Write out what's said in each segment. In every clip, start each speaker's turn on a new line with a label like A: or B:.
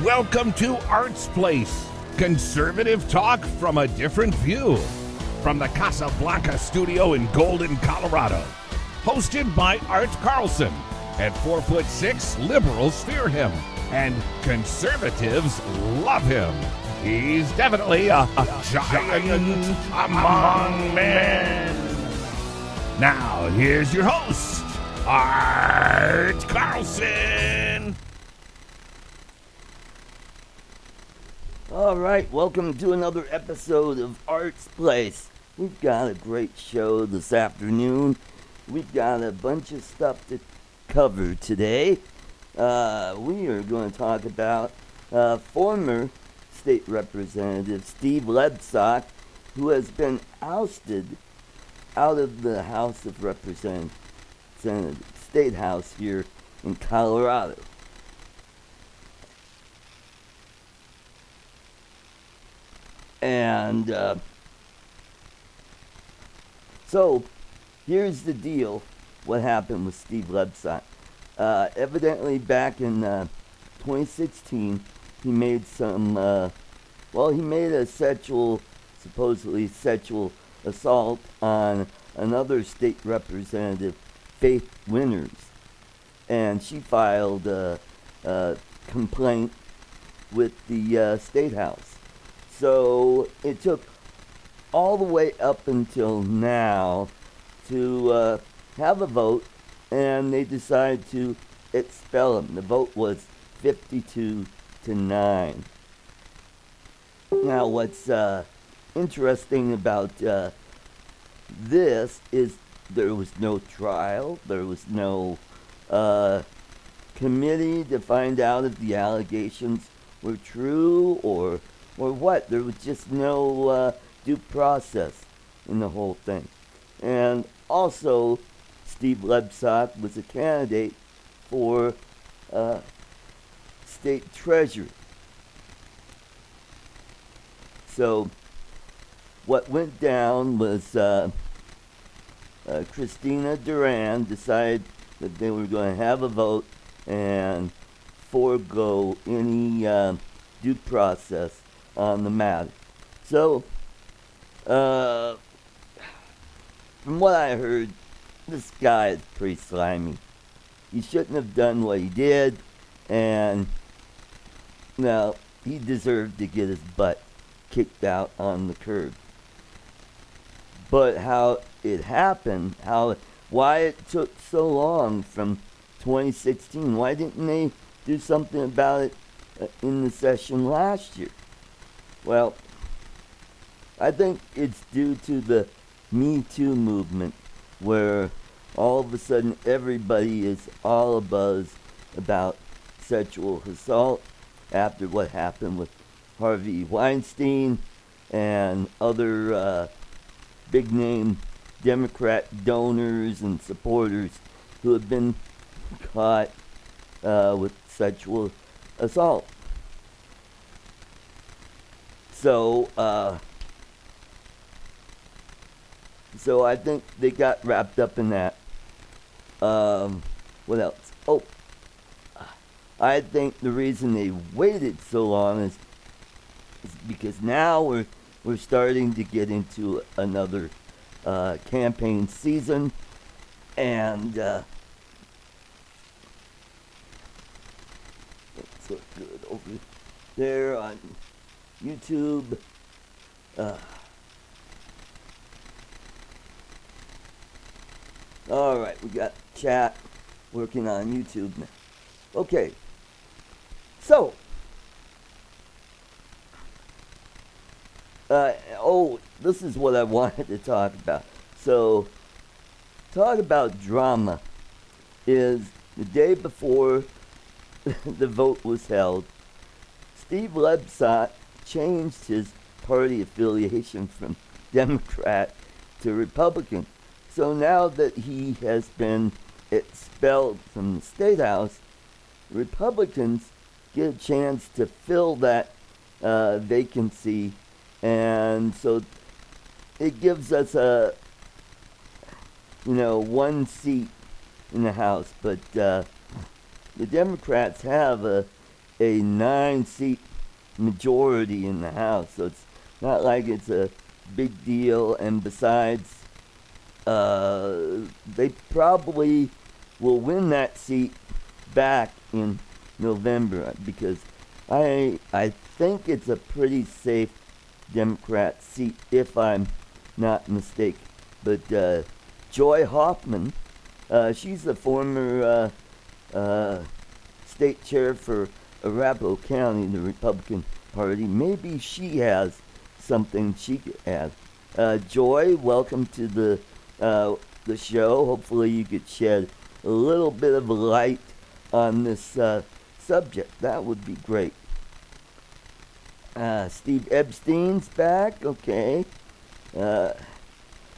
A: Welcome to Art's Place, conservative talk from a different view. From the Casablanca studio in Golden, Colorado. Hosted by Art Carlson. At 4'6", liberals fear him, and conservatives love him. He's definitely a giant among men. Now, here's your host, Art Carlson.
B: All right, welcome to another episode of Art's Place. We've got a great show this afternoon. We've got a bunch of stuff to cover today. We are going to talk about former State Representative Steve Lebsock, who has been ousted out of the House of Representatives, State House here in Colorado. And so here's the deal, what happened with Steve Lebsock. Evidently back in 2016, he made some, he made a supposedly sexual assault on another state representative, Faith Winters. And she filed a complaint with the State House. So it took all the way up until now to have a vote, and they decided to expel him. The vote was 52-9. Now, what's interesting about this is there was no trial, there was no committee to find out if the allegations were true or what. There was just no due process in the whole thing. And also, Steve Lebsock was a candidate for state treasurer. So, what went down was Christina Duran decided that they were going to have a vote and forego any due process on the matter. So, from what I heard, this guy is pretty slimy. He shouldn't have done what he did, and now he deserved to get his butt kicked out on the curb. But how it happened, why it took so long from 2016, why didn't they do something about it in the session last year? Well, I think it's due to the Me Too movement, where all of a sudden everybody is all abuzz about sexual assault after what happened with Harvey Weinstein and other big-name Democrat donors and supporters who have been caught with sexual assault. So I think they got wrapped up in that. What else? Oh, I think the reason they waited so long is because now we're starting to get into another campaign season, and let's look good over there on YouTube. All right, we got chat working on YouTube now. Okay, so this is what I wanted to talk about. So, talk about drama is the day before the vote was held, Steve Lebsock changed his party affiliation from Democrat to Republican. So now that he has been expelled from the State House, Republicans get a chance to fill that vacancy, and so it gives us one seat in the House. But the Democrats have a a 9-seat majority in the House, so it's not like it's a big deal. And besides, they probably will win that seat back in November, because I think it's a pretty safe Democrat seat, if I'm not mistaken. But Joy Hoffman, she's the former state chair for Arapahoe County, the Republican Party. Maybe she has something she could add. Joy, welcome to the show. Hopefully you could shed a little bit of light on this subject. That would be great. Steve Epstein's back. Okay.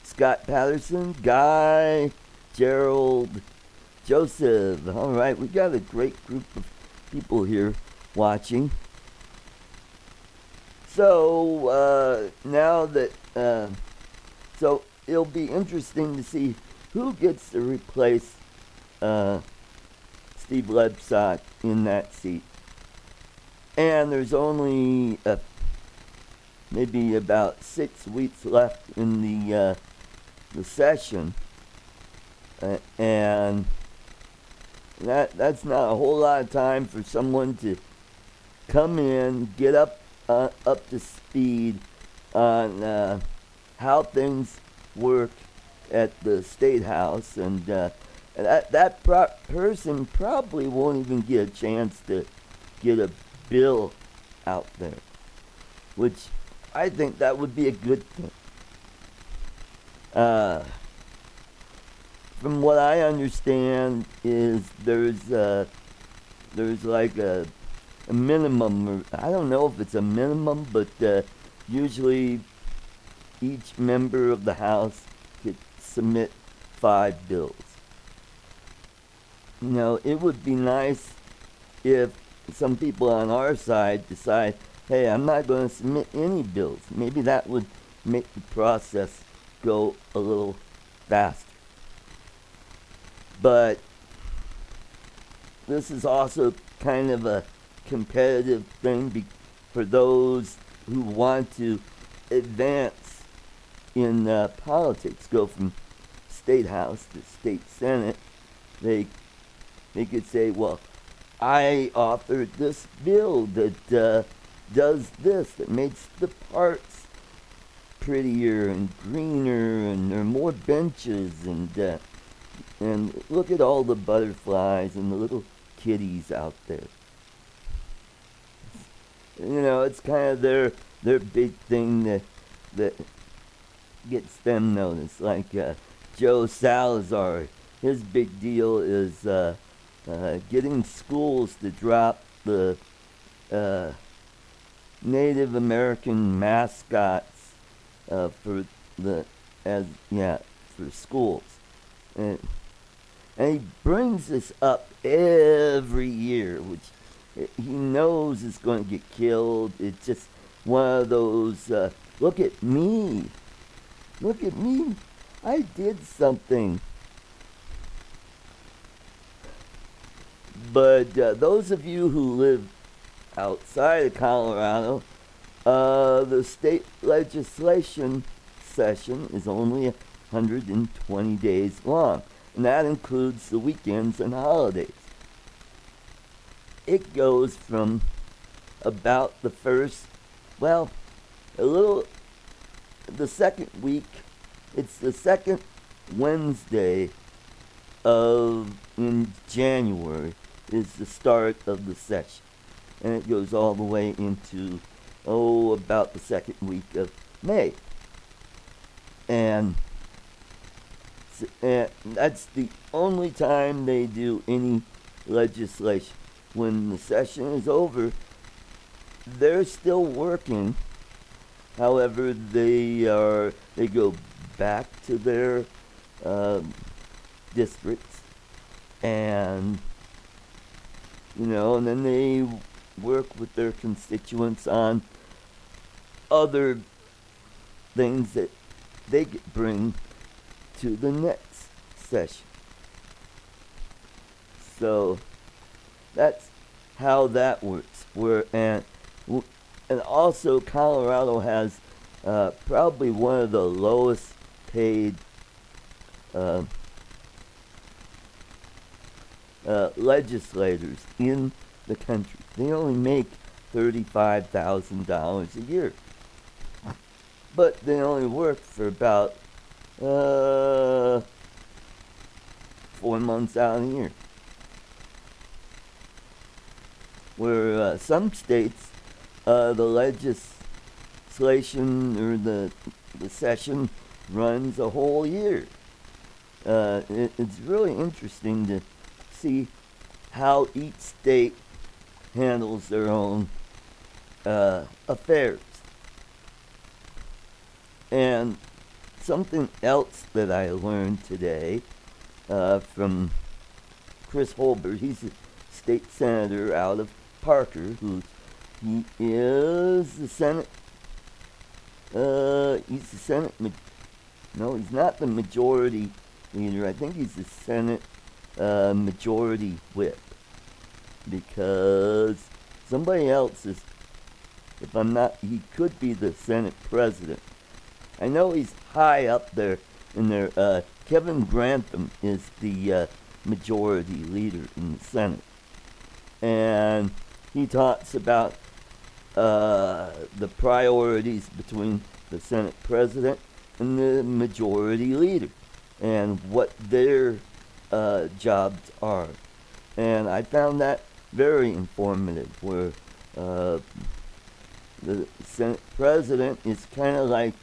B: Scott Patterson, Guy, Gerald, Joseph. All right, we got a great group of people here watching. So now that so it'll be interesting to see who gets to replace Steve Lebsock in that seat. And there's only maybe about 6 weeks left in the session, and that's not a whole lot of time for someone to come in, get up to speed on how things work at the State House, and that person probably won't even get a chance to get a bill out there, which I think that would be a good thing. From what I understand, is there's like a minimum, or I don't know if it's a minimum, but usually each member of the House could submit 5 bills. You know, it would be nice if some people on our side decide, hey, I'm not going to submit any bills. Maybe that would make the process go a little faster. But this is also kind of a competitive thing for those who want to advance in politics, go from State House to State Senate. They could say, well, I authored this bill that does this, that makes the parks prettier and greener, and there are more benches, and look at all the butterflies and the little kitties out there. You know, it's kind of their big thing that gets them noticed. Like Joe Salazar, his big deal is getting schools to drop the Native American mascots for schools, and he brings this up every year, which he knows is going to get killed. It's just one of those, look at me, I did something. But those of you who live outside of Colorado, the state legislation session is only 120 days long, and that includes the weekends and holidays. It goes from about the second week, it's the second Wednesday in January is the start of the session, and it goes all the way into about the second week of May, and that's the only time they do any legislation. When the session is over, they're still working. However, they go back to their districts, and and then they work with their constituents on other things that they bring to the next session. So that's how that works. And also Colorado has probably one of the lowest paid legislators in the country. They only make $35,000 a year, but they only work for about 4 months out of the year. Where some states, the legislation or the session runs a whole year. It's really interesting to see how each state handles their own affairs. And something else that I learned today from Chris Holbert, he's a state senator out of Parker, he is the Senate, he's the Senate, no, he's not the majority leader. I think he's the Senate majority whip, because somebody else is, if I'm not, he could be the Senate president. I know he's high up there in there. Kevin Grantham is the majority leader in the Senate. And he talks about the priorities between the Senate president and the majority leader and what their jobs are. And I found that very informative, where the Senate president is kind of like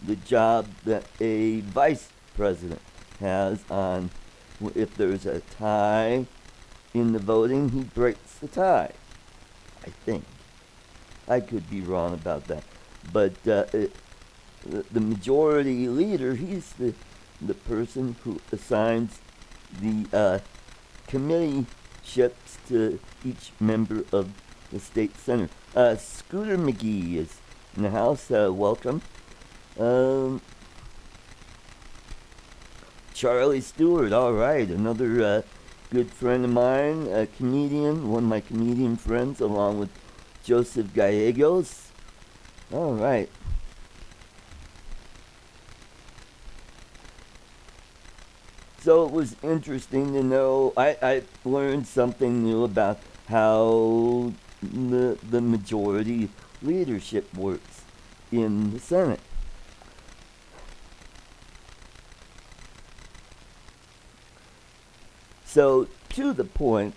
B: the job that a vice president has on, if there's a tie in the voting, he breaks the tie, I think. I could be wrong about that. But the majority leader, he's the person who assigns the committee ships to each member of the state senate. Scooter McGee is in the house. Welcome. Charlie Stewart, all right, another good friend of mine, a comedian, one of my comedian friends, along with Joseph Gallegos. All right. So it was interesting to know, I learned something new about how the majority leadership works in the Senate. So, to the point,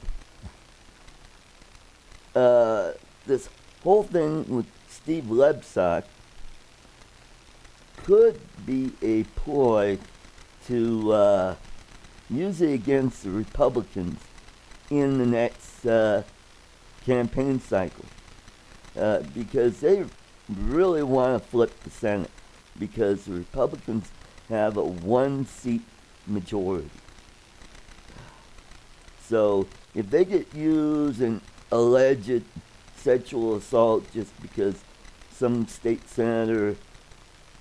B: this whole thing with Steve Lebsock could be a ploy to use it against the Republicans in the next campaign cycle, because they really want to flip the Senate, because the Republicans have a one-seat majority. So if they get used in alleged sexual assault just because some state senator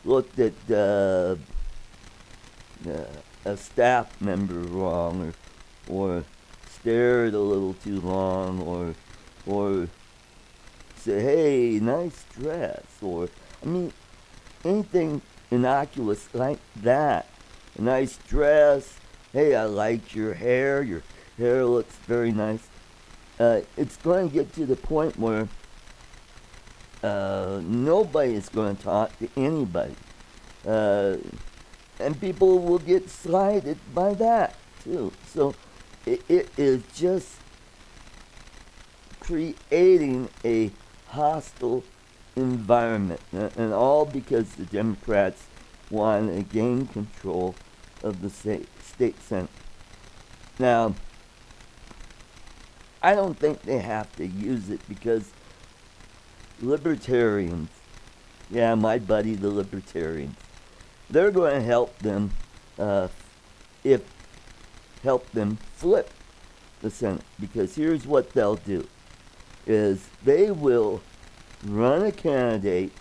B: looked at a staff member wrong, or stared a little too long, or say, hey, nice dress, or, I mean, anything innocuous like that. A nice dress, hey, I like your hair looks very nice. It's going to get to the point where nobody is going to talk to anybody. And people will get slighted by that, too. So it is just creating a hostile environment. And all because the Democrats want to gain control of the state Senate. Now, I don't think they have to use it, because libertarians, yeah, my buddy, the libertarians, they're going to help them help them flip the Senate. Because here's what they'll do, is they will run a candidate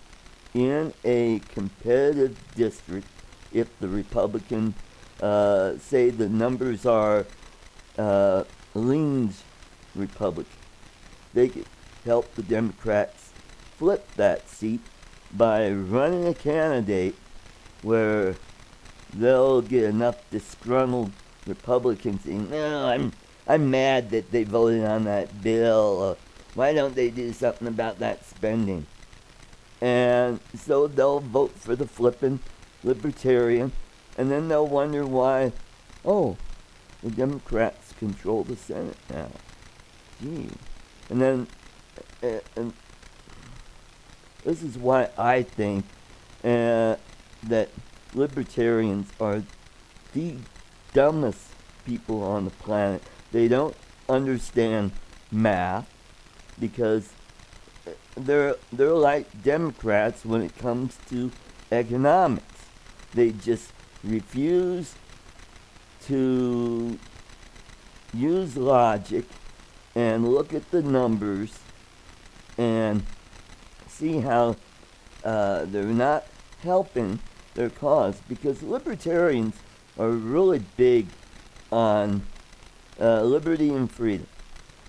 B: in a competitive district if the Republican, say the numbers are leans Republican. they could help the Democrats flip that seat by running a candidate where they'll get enough disgruntled Republicans saying, no, I'm mad that they voted on that bill. Why don't they do something about that spending? And so they'll vote for the flippin' libertarian, and then they'll wonder why, oh, the Democrats control the Senate now. Gee. And then, and this is why I think that libertarians are the dumbest people on the planet. They don't understand math because they're like Democrats when it comes to economics. They just refuse to use logic and look at the numbers and see how they're not helping their cause, because libertarians are really big on liberty and freedom.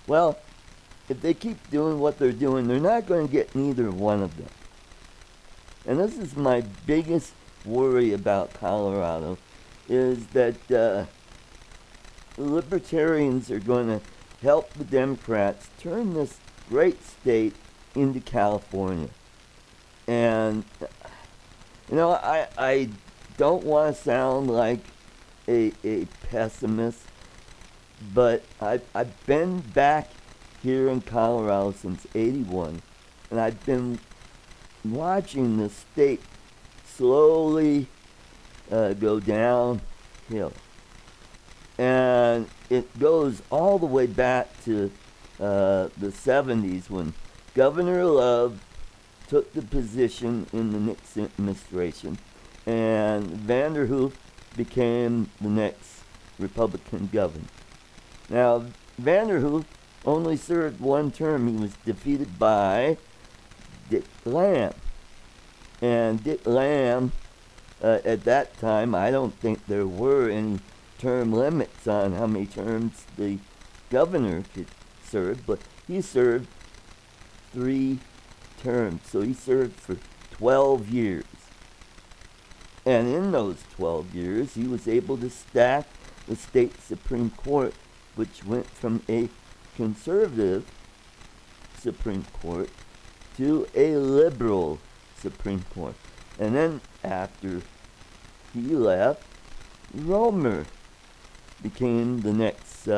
B: Well, if they keep doing what they're doing, they're not going to get neither one of them. And this is my biggest worry about Colorado, is that libertarians are going to help the Democrats turn this great state into California. And, you know, I don't want to sound like a pessimist, but I've been back here in Colorado since '81, and I've been watching the state slowly go downhill. And it goes all the way back to the 70s when Governor Love took the position in the Nixon administration, and Vanderhoof became the next Republican governor. Now, Vanderhoof only served one term. He was defeated by Dick Lamb. And Dick Lamb, at that time, I don't think there were any term limits on how many terms the governor could serve, but he served 3 terms. So he served for 12 years. And in those 12 years, he was able to stack the state Supreme Court, which went from a conservative Supreme Court to a liberal Supreme Court. And then after he left, Romer became the next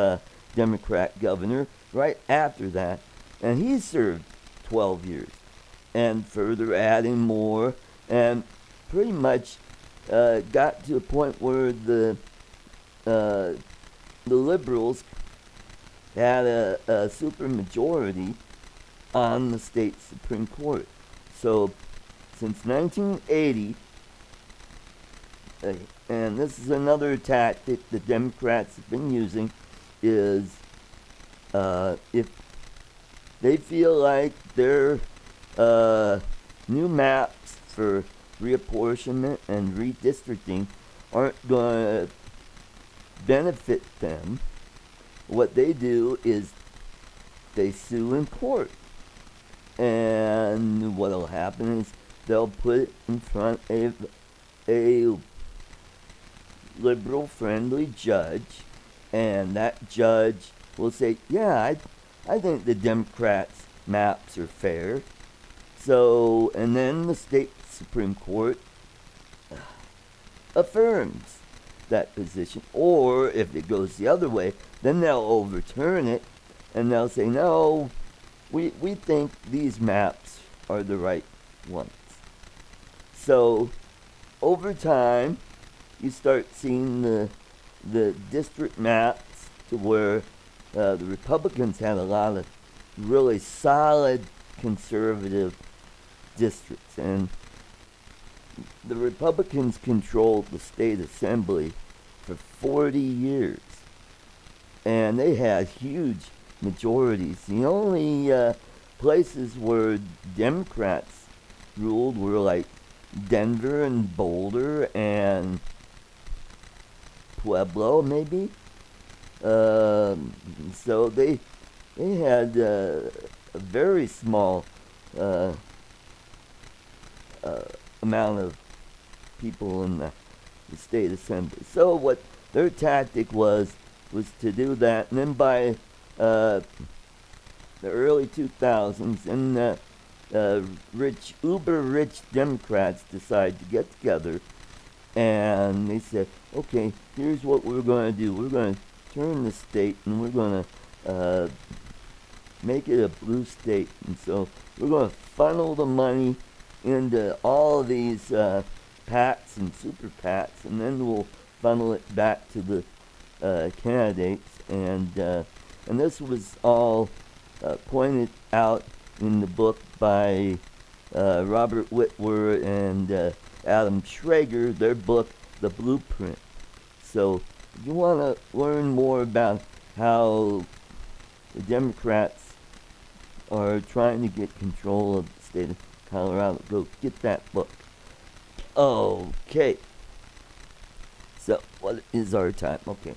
B: Democrat governor right after that, and he served 12 years, and further adding more, and pretty much got to a point where the liberals had a super majority on the state Supreme Court. So since 1980, and this is another tactic the Democrats have been using, is if they feel like their new maps for reapportionment and redistricting aren't going to benefit them, what they do is they sue in court. And what will happen is they'll put it in front of a liberal-friendly judge, and that judge will say, yeah, I think the Democrats' maps are fair. So, and then the state Supreme Court affirms that position. Or if it goes the other way, then they'll overturn it, and they'll say, no, we think these maps are the right ones. So, over time, you start seeing the district maps to where the Republicans had a lot of really solid conservative districts, and the Republicans controlled the state assembly for 40 years, and they had huge majorities. The only places where Democrats ruled were like Denver and Boulder and Pueblo, maybe. So they had a very small amount of people in the state assembly. So what their tactic was to do that, and then by the early 2000s, and uber rich Democrats decide to get together, and they said, okay, here's what we're going to do. We're going to turn the state, and we're going to make it a blue state. And so we're going to funnel the money into all of these PACs and super PACs, and then we'll funnel it back to the candidates. And this was all pointed out in the book by Robert Whitwer and Adam Schrager, their book, The Blueprint. So if you want to learn more about how the Democrats are trying to get control of the state of Colorado, go get that book. Okay. So, what is our time? Okay.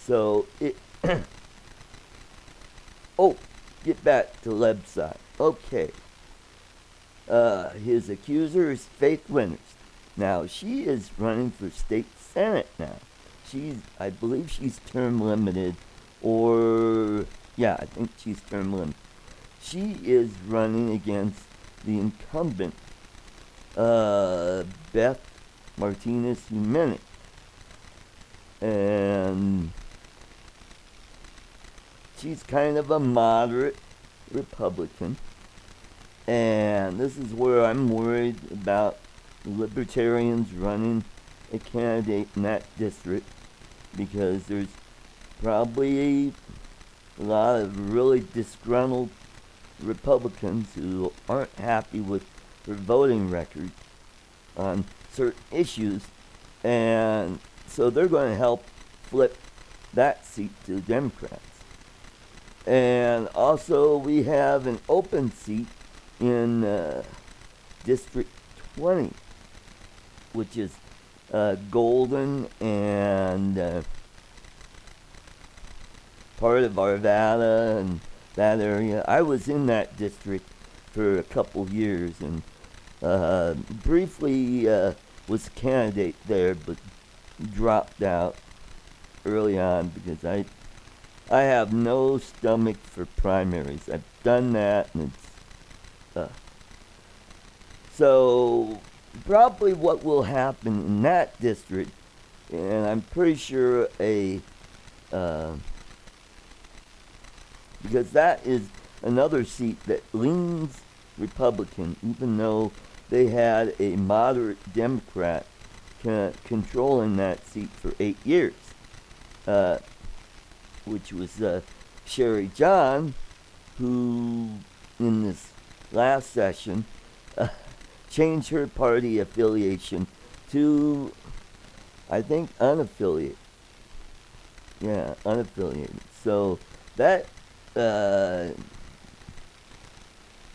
B: So, get back to Lebsock. Okay. His accuser is Faith Winters. Now, she is running for state senate now. I believe she's term limited, or, yeah, I think she's term limited. She is running against the incumbent, Beth Martinez-Jimenez. And she's kind of a moderate Republican. And this is where I'm worried about libertarians running a candidate in that district, because there's probably a lot of really disgruntled Republicans who aren't happy with their voting record on certain issues, and so they're going to help flip that seat to the Democrats. And also we have an open seat in District 20, which is Golden and part of Arvada and that area. I was in that district for a couple years, and briefly was a candidate there, but dropped out early on because I have no stomach for primaries. I've done that, and it's so probably what will happen in that district, and I'm pretty sure because that is another seat that leans Republican, even though they had a moderate Democrat controlling that seat for 8 years, which was Sherry John, who in this last session changed her party affiliation to, I think, unaffiliated. Yeah, unaffiliated. So that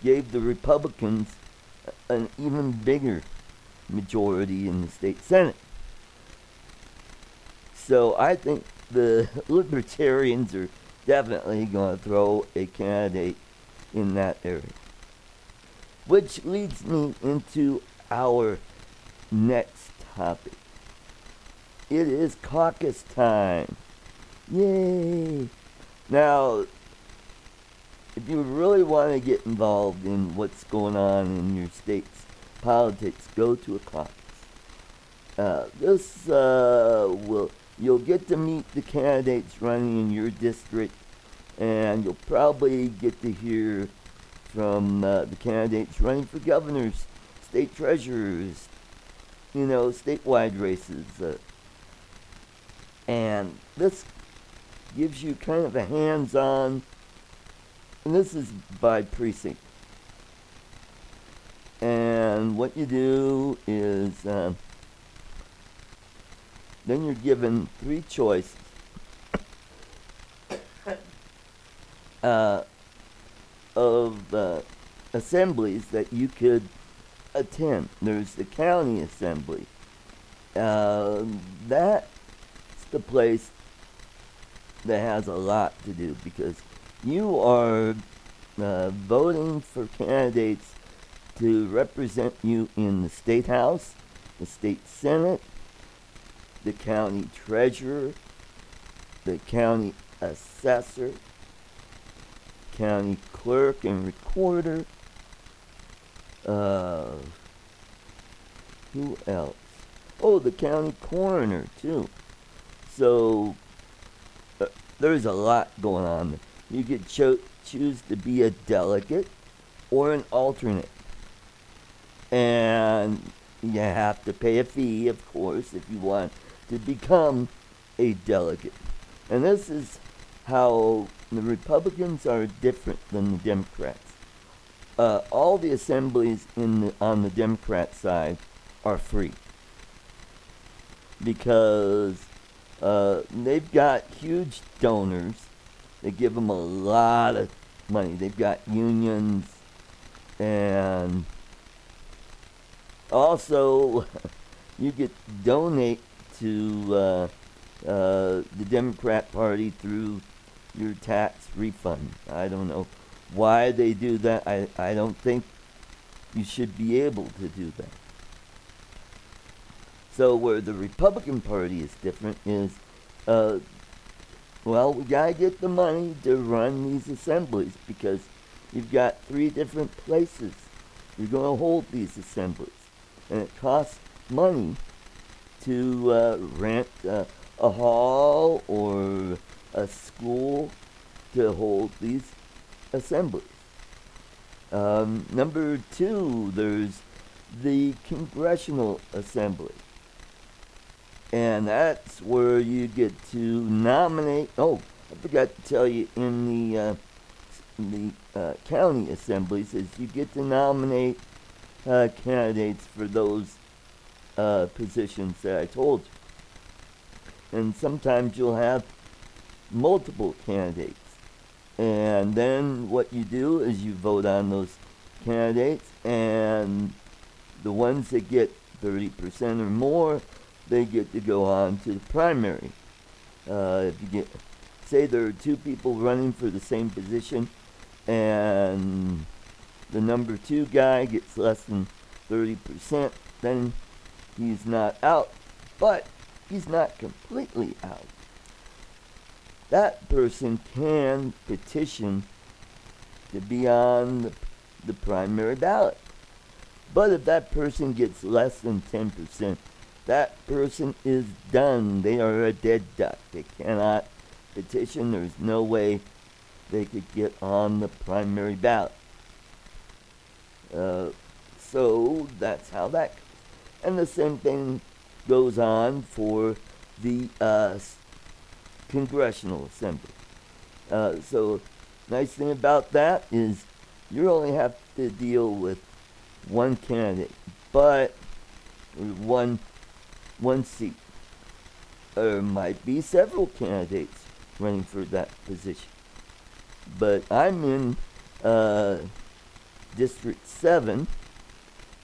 B: gave the Republicans an even bigger majority in the state Senate. So I think the Libertarians are definitely going to throw a candidate in that area. Which leads me into our next topic. It is caucus time. Yay! Now, if you really want to get involved in what's going on in your state's politics, go to a caucus. You'll get to meet the candidates running in your district, and you'll probably get to hear from the candidates running for governors, state treasurers, statewide races. And this gives you kind of a hands-on, and this is by precinct. And what you do is, then you're given 3 choices of assemblies that you could attend. There's the county assembly. That the place that has a lot to do, because you are voting for candidates to represent you in the state house, the state senate, the county treasurer, the county assessor, county clerk and recorder. Who else? Oh, the county coroner too. So there's a lot going on. You could choose to be a delegate or an alternate, and you have to pay a fee, of course, if you want to become a delegate. And this is how the Republicans are different than the Democrats. All the assemblies on the Democrat side are free, because they've got huge donors. They give them a lot of money. They've got unions, and also you get to donate to the Democrat Party through your tax refund. I don't know why they do that. I don't think you should be able to do that. So where the Republican Party is different is, well, we gotta get the money to run these assemblies, because you've got 3 different places you're gonna hold these assemblies, and it costs money to rent a hall or a school to hold these assemblies. Number 2, there's the Congressional Assembly. And that's where you get to nominate. Oh, I forgot to tell you, in the county assemblies, is you get to nominate candidates for those positions that I told you. And sometimes you'll have multiple candidates. And then what you do is you vote on those candidates, and the ones that get 30% or more, they get to go on to the primary. If you get, say there are 2 people running for the same position, and the number 2 guy gets less than 30%, then he's not out, but he's not completely out. That person can petition to be on the primary ballot. But if that person gets less than 10%, that person is done. They are a dead duck. They cannot petition. There's no way they could get on the primary ballot. So that's how that goes. And the same thing goes on for the Congressional Assembly. So nice thing about that is you only have to deal with one candidate, but one seat. There might be several candidates running for that position. But I'm in District 7,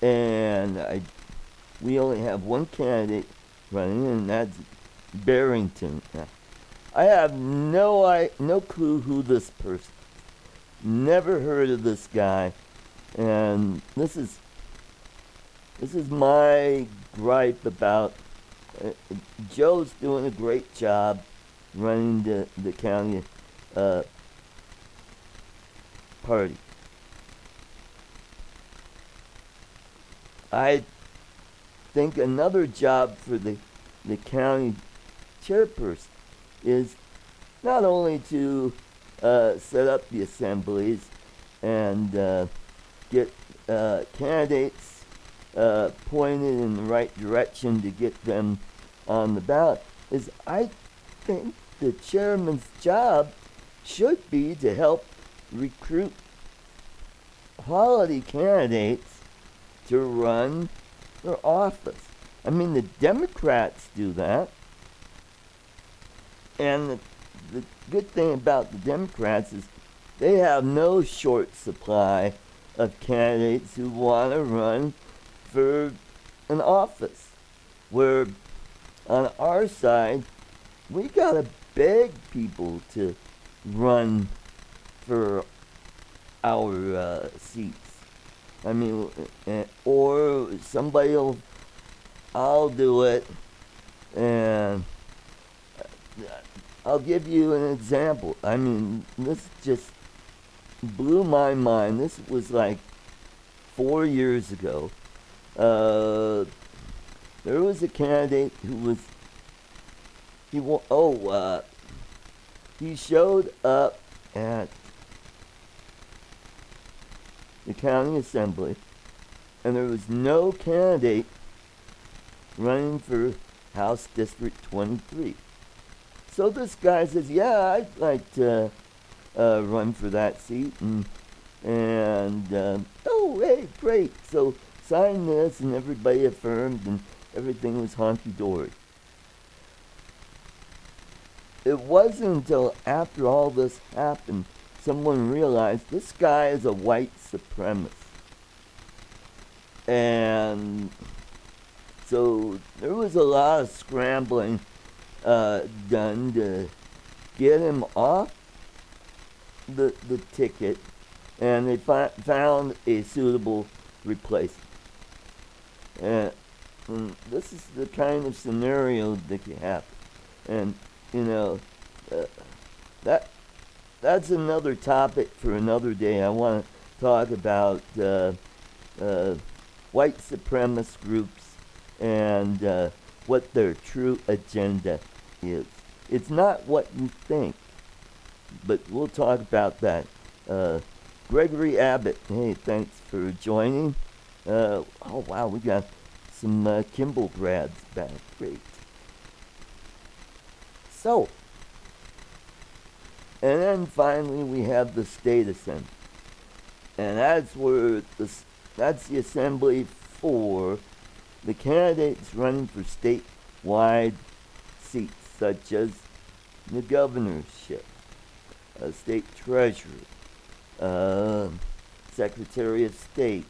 B: and we only have one candidate running, and that's Barrington. I have no clue who this person is. Never heard of this guy, and this is my gripe about Joe's doing a great job running the county party. I think another job for the county chairperson is not only to set up the assemblies and get candidates pointed in the right direction to get them on the ballot, is I think the chairman's job should be to help recruit quality candidates to run for office. I mean, the Democrats do that. And the good thing about the Democrats is they have no short supply of candidates who want to run for an office. Where on our side, we gotta beg people to run for our seats. I mean, or I'll do it, and I'll give you an example. I mean, this just blew my mind. This was like 4 years ago. There was a candidate who was, he showed up at the county assembly, and there was no candidate running for House District 23. So this guy says, yeah, I'd like to run for that seat, and oh, hey, great. So sign this, and everybody affirmed, and everything was honky-dory. It wasn't until after all this happened someone realized this guy is a white supremacist. And so there was a lot of scrambling done to get him off the ticket, and they found a suitable replacement. And this is the kind of scenario that you have. And, you know, that's another topic for another day. I want to talk about white supremacist groups and what their true agenda is. It's not what you think, but we'll talk about that. Gregory Abbott, hey, thanks for joining. Oh, wow, we got some Kimball grads back. Great. So, and then finally we have the state assembly. And that's where that's the assembly for the candidates running for statewide seats, such as the governorship, state treasurer, secretary of state.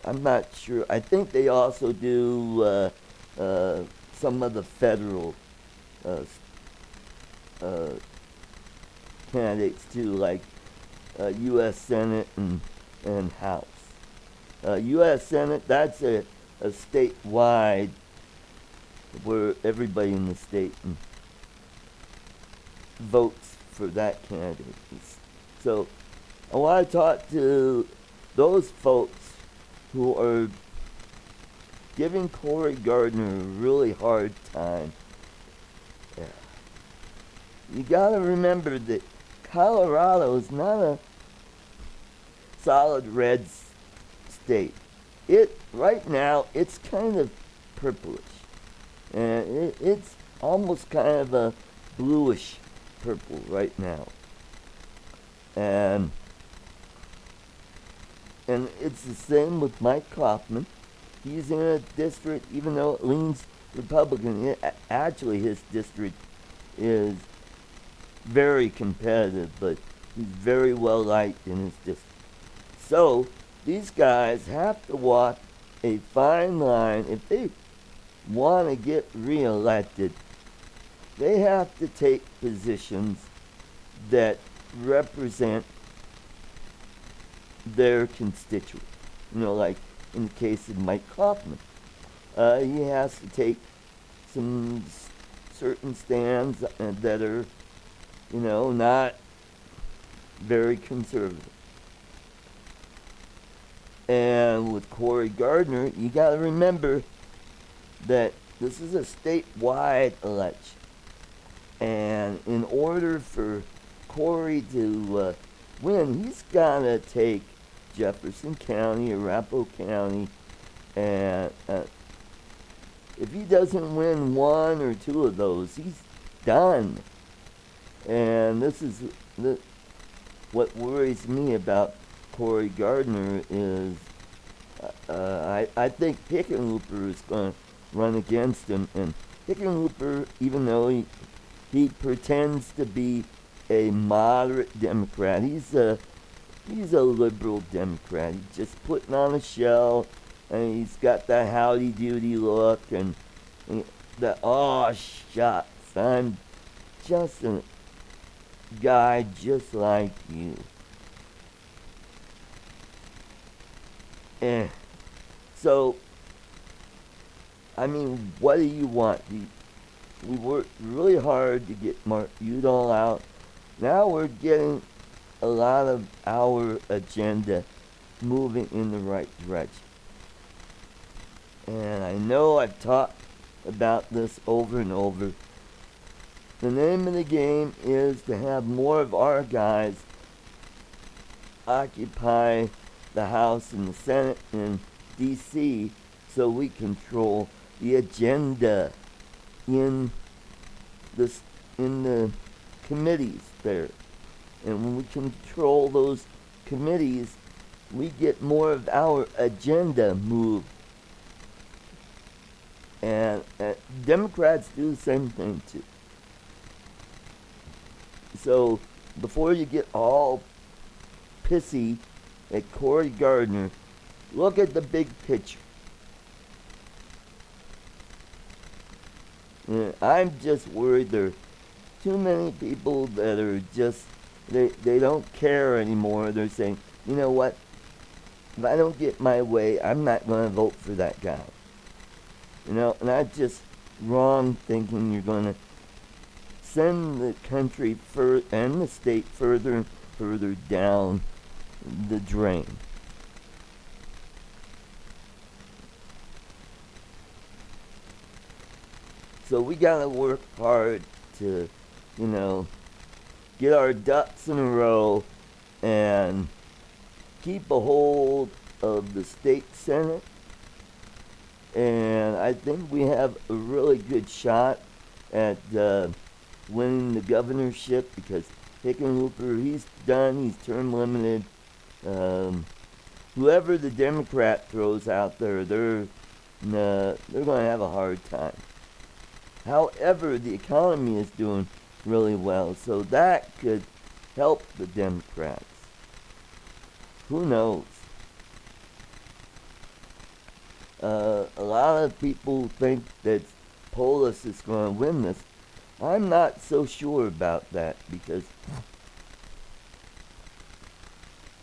B: I'm not sure. I think they also do some of the federal candidates too, like U.S. Senate and House. U.S. Senate, that's a statewide where everybody in the state votes for that candidate. So I want to talk to those folks who are giving Cory Gardner a really hard time. Yeah. You gotta remember that Colorado is not a solid red state. Right now, it's kind of purplish. And it's almost kind of a bluish purple right now. And it's the same with Mike Kaufman. He's in a district, even though it leans Republican, actually his district is very competitive, but he's very well liked in his district. So these guys have to walk a fine line. If they want to get reelected, they have to take positions that represent their constituents. You know, like in the case of Mike Kaufman, he has to take some certain stands that are, you know, not very conservative. And with Cory Gardner, you got to remember that this is a statewide election. And in order for Cory to win, he's got to take Jefferson County, Arapahoe County, and if he doesn't win one or two of those, he's done. And this is what worries me about Cory Gardner is I think Hickenlooper is going to run against him. And Hickenlooper, even though he pretends to be a moderate Democrat, he's a liberal Democrat. He's just putting on a show. and he's got that howdy doody look, and the oh shucks, I'm just a guy just like you. So, I mean, what do you want? We worked really hard to get Mark Udall out. Now we're getting a lot of our agenda moving in the right direction. And I know I've talked about this over and over. The name of the game is to have more of our guys occupy the House and the Senate in D.C. so we control the agenda in the committees there. And when we control those committees, we get more of our agenda moved. And Democrats do the same thing too. So before you get all pissy at Cory Gardner, look at the big picture. I'm just worried there are too many people that are just, they don't care anymore. They're saying, you know what, if I don't get my way, I'm not going to vote for that guy. You know, and that's just wrong thinking. You're going to send the country and the state further and further down the drain. So we got to work hard to, you know, get our ducks in a row and keep a hold of the state senate. And I think we have a really good shot at winning the governorship, because Hickenlooper, he's done, he's term limited. Whoever the Democrat throws out there, they're going to have a hard time. However, the economy is doing really well, so that could help the Democrats. Who knows? A lot of people think that Polis is going to win this. I'm not so sure about that, because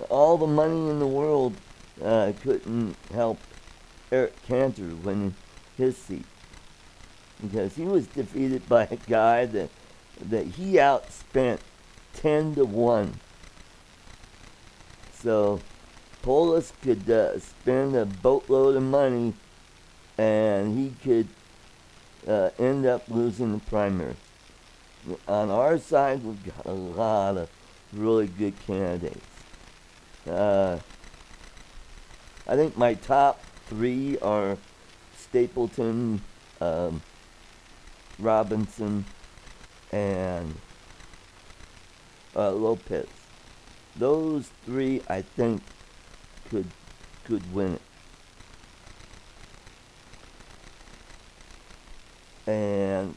B: all the money in the world couldn't help Eric Cantor win his seat, because he was defeated by a guy that he outspent 10-1. So Polis could spend a boatload of money, and he could end up losing the primary. On our side, we've got a lot of really good candidates. I think my top three are Stapleton, Robinson, and Lopez. Those three, I think, could win it. And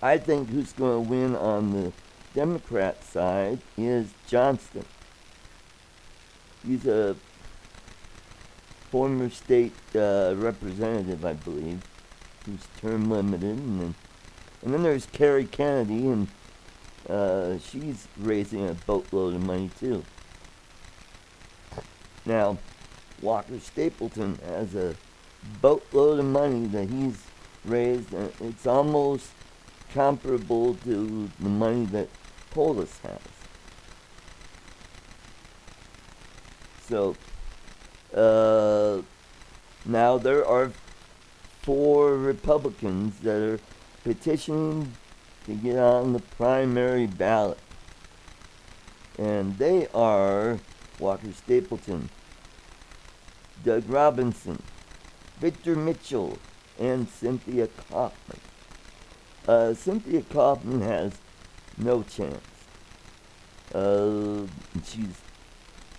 B: I think who's going to win on the Democrat side is Johnston. He's a former state representative, I believe, who's term limited, and then there's Kerry Kennedy, and she's raising a boatload of money too. Now, Walker Stapleton has a boatload of money that he's raised, and it's almost comparable to the money that Polis has. So, now there are 4 Republicans that are petitioning to get on the primary ballot. And they are Walker Stapleton, Doug Robinson, Victor Mitchell, and Cynthia Kaufman. Cynthia Kaufman has no chance. She's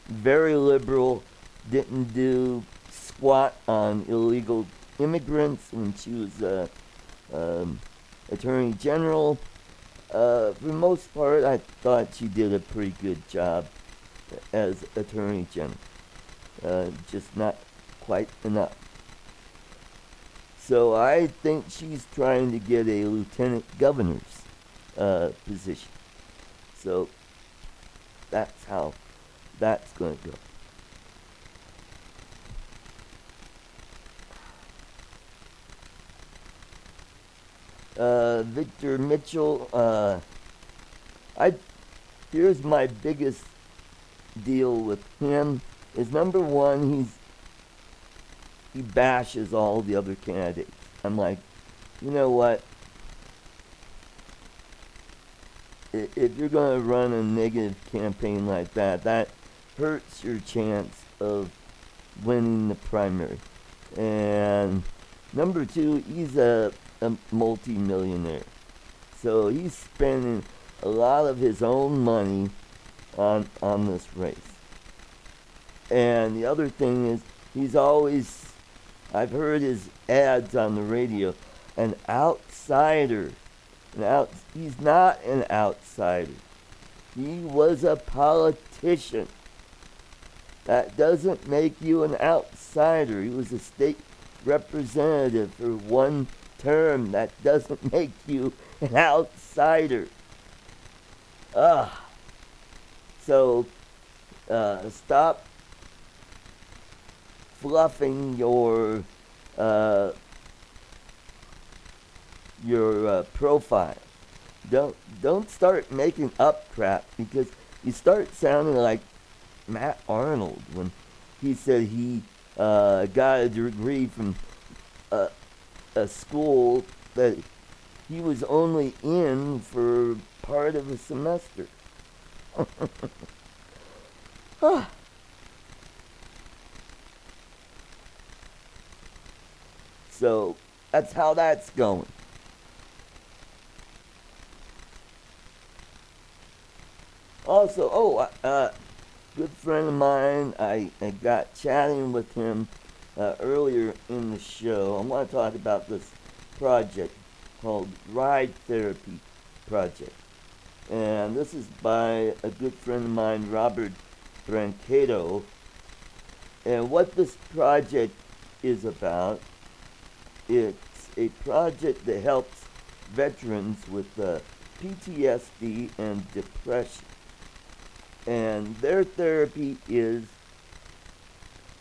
B: very liberal, didn't do squat on illegal immigrants when she was Attorney General. For the most part, I thought she did a pretty good job as Attorney General. Just not quite enough. So I think she's trying to get a lieutenant governor's position. So that's how that's going to go. Victor Mitchell, here's my biggest deal with him is, number one, he bashes all the other candidates. I'm like, you know what? If you're going to run a negative campaign like that, that hurts your chance of winning the primary. And number two, he's a multi-millionaire. So he's spending a lot of his own money on this race. And the other thing is, he's always, I've heard his ads on the radio, an outsider. He's not an outsider. He was a politician. That doesn't make you an outsider. He was a state representative for one term. That doesn't make you an outsider. So stop fluffing your profile. Don't start making up crap, because you start sounding like Matt Arnold when he said he got a degree from a school that he was only in for part of a semester. So that's how that's going. Also, good friend of mine, I got chatting with him earlier in the show. I want to talk about this project called Ride Therapy Project. And this is by a good friend of mine, Robert Brancato. And what this project is about, it's a project that helps veterans with PTSD and depression. And their therapy is,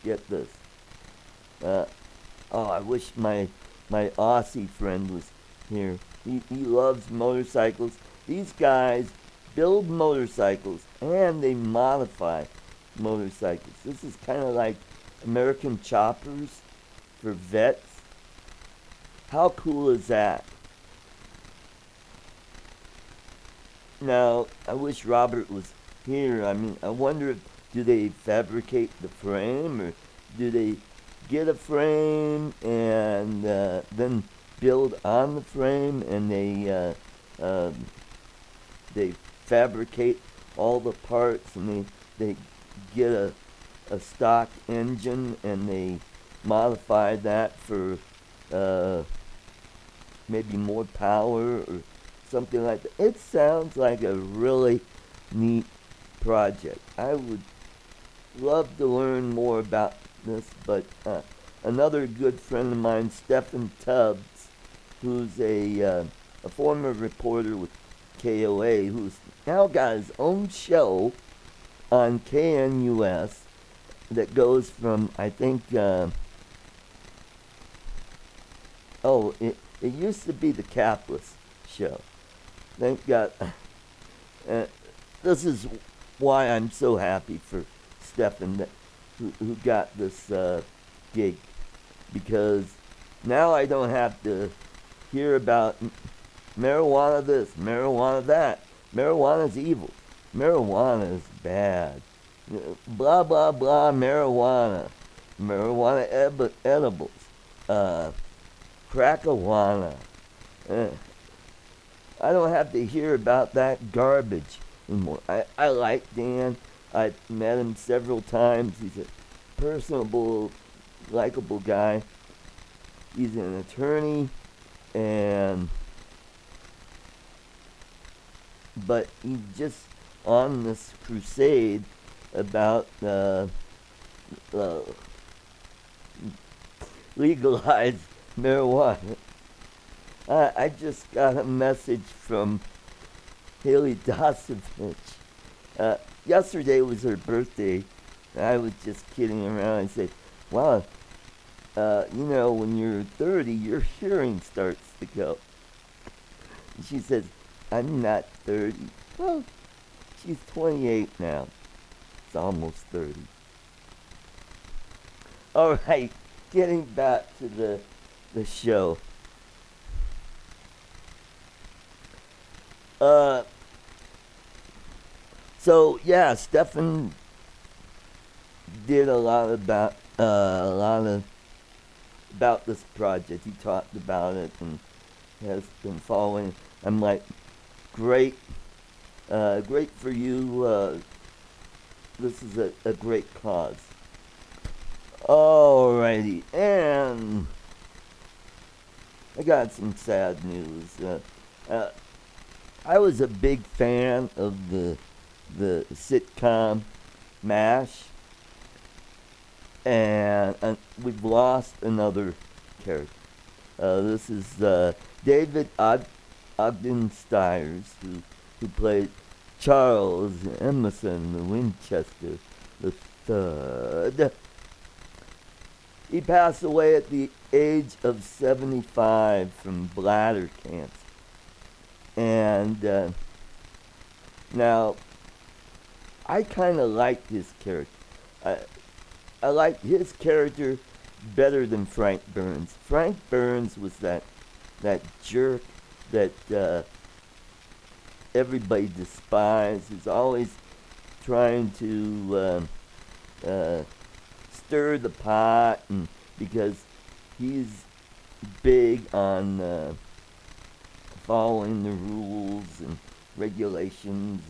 B: get this, I wish my Aussie friend was here. He loves motorcycles. These guys build motorcycles and they modify motorcycles. This is kind of like American choppers for vets. How cool is that? Now, I wish Robert was here. I mean, I wonder, do they fabricate the frame, or do they get a frame and then build on the frame, and they fabricate all the parts, and they get a stock engine and they modify that for maybe more power or something like that. It sounds like a really neat project. I would love to learn more about this, but another good friend of mine, Stephen Tubbs, who's a former reporter with KOA, who's now got his own show on KNUS that goes from, I think, it used to be the Capless show. Thank God. This is why I'm so happy for Stephen who got this gig, because now I don't have to hear about marijuana this, marijuana that. Marijuana's evil. Marijuana is bad. Blah, blah, blah, marijuana. Marijuana edibles. Crackawana. I don't have to hear about that garbage anymore. I like Dan. I've met him several times. He's a personable, likable guy. He's an attorney, but he's just on this crusade about legalize marijuana. I just got a message from Haley Dasovich. Yesterday was her birthday. I was just kidding around. I said, wow, when you're 30, your hearing starts to go. And she says, I'm not 30. Well, she's 28 now. It's almost 30. All right, getting back to the show. So yeah, Stephen did a lot about this project. He talked about it and has been following. I'm like, great for you. This is a great cause. Alrighty, and I got some sad news. I was a big fan of the sitcom MASH, and we've lost another character. This is David Ogden Stiers, who played Charles Emerson Winchester III. He passed away at the age of 75 from bladder cancer. And now, I kind of liked his character. I liked his character better than Frank Burns. Frank Burns was that jerk that everybody despised. He's always trying to stir the pot, and because he's big on following the rules and regulations,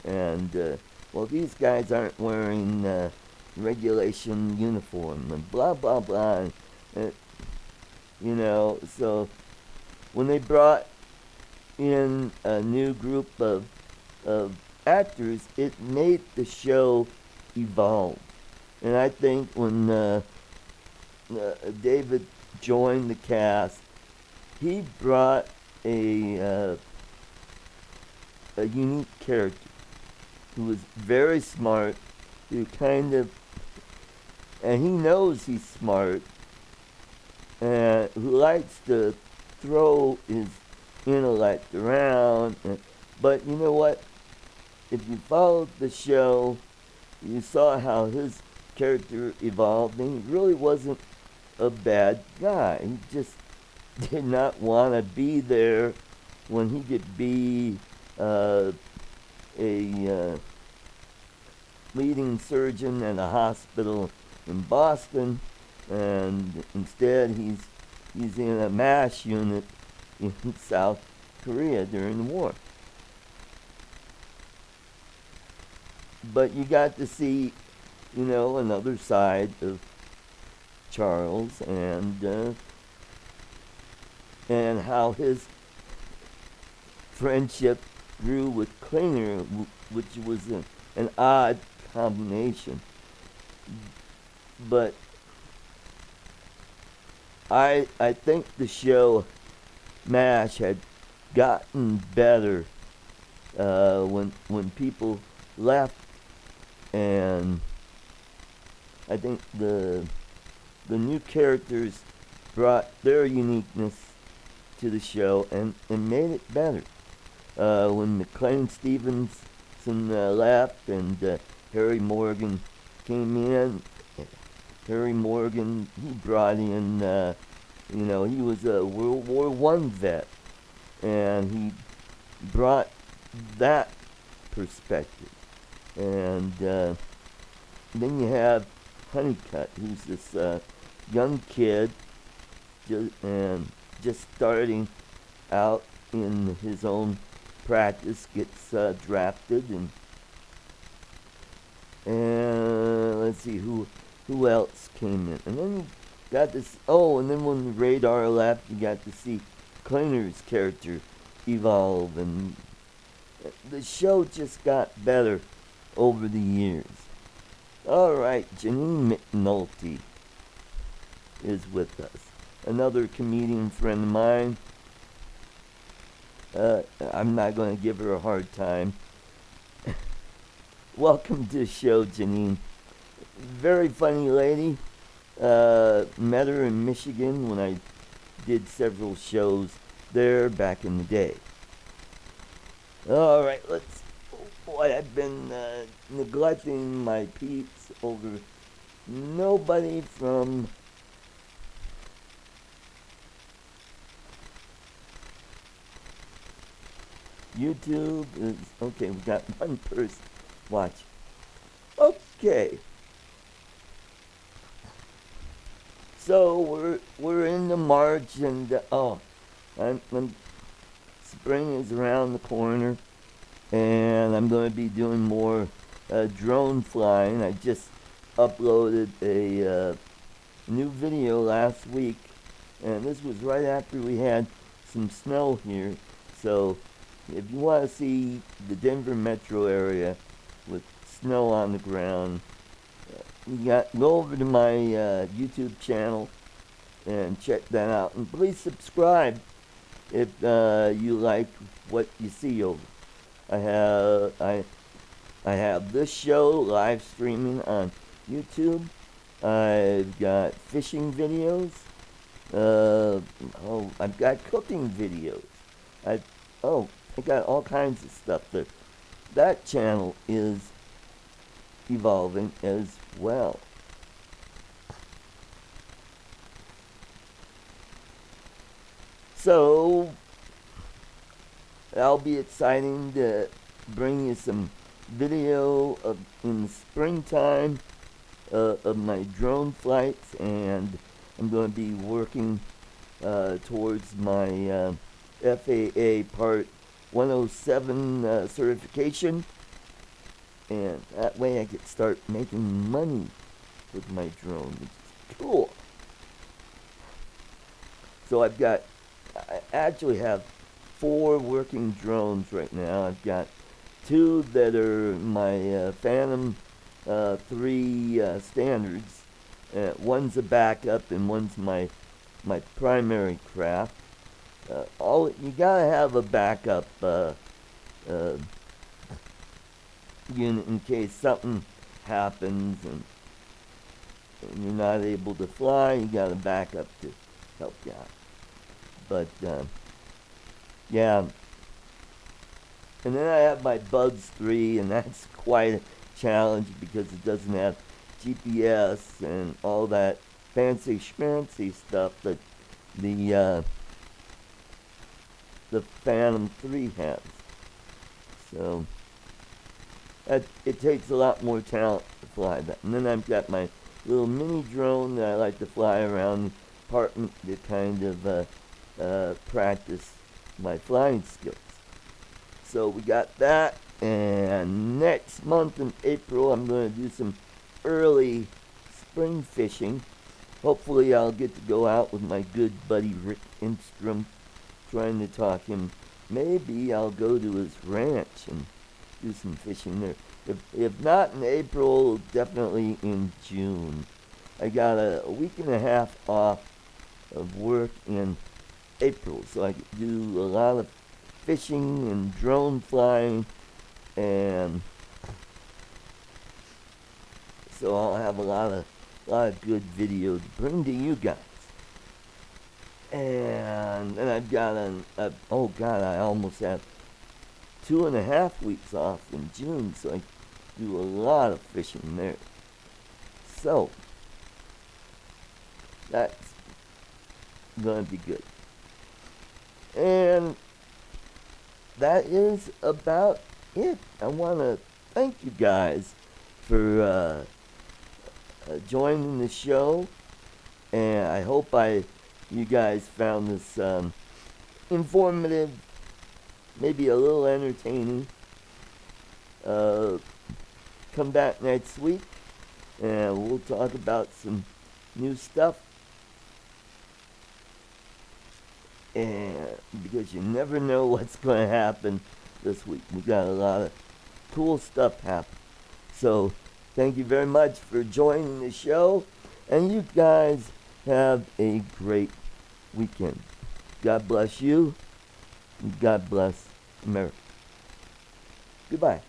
B: and well, these guys aren't wearing regulation uniform and blah blah blah, so when they brought in a new group of actors, it made the show evolve. And I think when David joined the cast, he brought a unique character who was very smart, who and he knows he's smart, and who likes to throw his intellect around. But you know what? If you followed the show, you saw how his character evolved, and he really wasn't a bad guy. He just did not want to be there when he could be a leading surgeon at a hospital in Boston, and instead he's in a MASH unit in South Korea during the war. But you got to see, another side of Charles, and how his friendship grew with Klinger, which was an odd combination. But I think the show MASH had gotten better when people left, and I think the new characters brought their uniqueness to the show and made it better. When McLean Stevenson left and Harry Morgan came in, Harry Morgan, he brought in, he was a World War I vet, and he brought that perspective. And then you have Honeycutt, who's this young kid just starting out in his own practice, gets drafted, and let's see who else came in. And then you got this, and then when the Radar left, you got to see Klinger's character evolve, and the show just got better over the years. Alright, Janine McNulty. is with us. Another comedian friend of mine. I'm not going to give her a hard time. Welcome to the show, Janine. Very funny lady. Met her in Michigan when I did several shows there back in the day. Alright, let's... Boy, I've been neglecting my peeps over nobody from... YouTube is... Okay, we got one person watching. Okay. So we're into March, and spring is around the corner, and I'm going to be doing more drone flying. I just uploaded a new video last week, and this was right after we had some snow here. So if you want to see the Denver metro area with snow on the ground, go over to my YouTube channel and check that out. And please subscribe if you like what you see over. I have this show live streaming on YouTube. I've got fishing videos. I've got cooking videos. I got all kinds of stuff there. That channel is evolving as well. So that'll be exciting to bring you some video in the springtime of my drone flights, and I'm going to be working towards my FAA Part 107 certification, and that way I could start making money with my drone, which is cool. So I actually have 4 working drones right now. I've got 2 that are my Phantom 3 standards. One's a backup and one's my primary craft. You gotta have a backup unit in case something happens and you're not able to fly. You got a backup to help you out. But yeah, and then I have my Bugs 3, and that's quite a challenge because it doesn't have GPS and all that fancy schmancy stuff that the Phantom 3 has. So it takes a lot more talent to fly that. And then I've got my little mini drone that I like to fly around the apartment to kind of practice my flying skills. So we got that, and next month in April I'm going to do some early spring fishing. Hopefully I'll get to go out with my good buddy Rick Instrom, trying to talk him. Maybe I'll go to his ranch and do some fishing there. If not in April, definitely in June. I got a week and a half off of work in April, so I could do a lot of fishing and drone flying, and so I'll have a lot of good video to bring to you guys. And then I've got oh God, I almost have 2.5 weeks off in June, so I do a lot of fishing there. So that's gonna be good. And that is about it. I want to thank you guys for joining the show, and I hope you guys found this informative, maybe a little entertaining. Come back next week, and we'll talk about some new stuff. And because you never know what's going to happen this week. We got a lot of cool stuff happening. So thank you very much for joining the show. And you guys Have a great weekend. God bless you. And God bless America. Goodbye.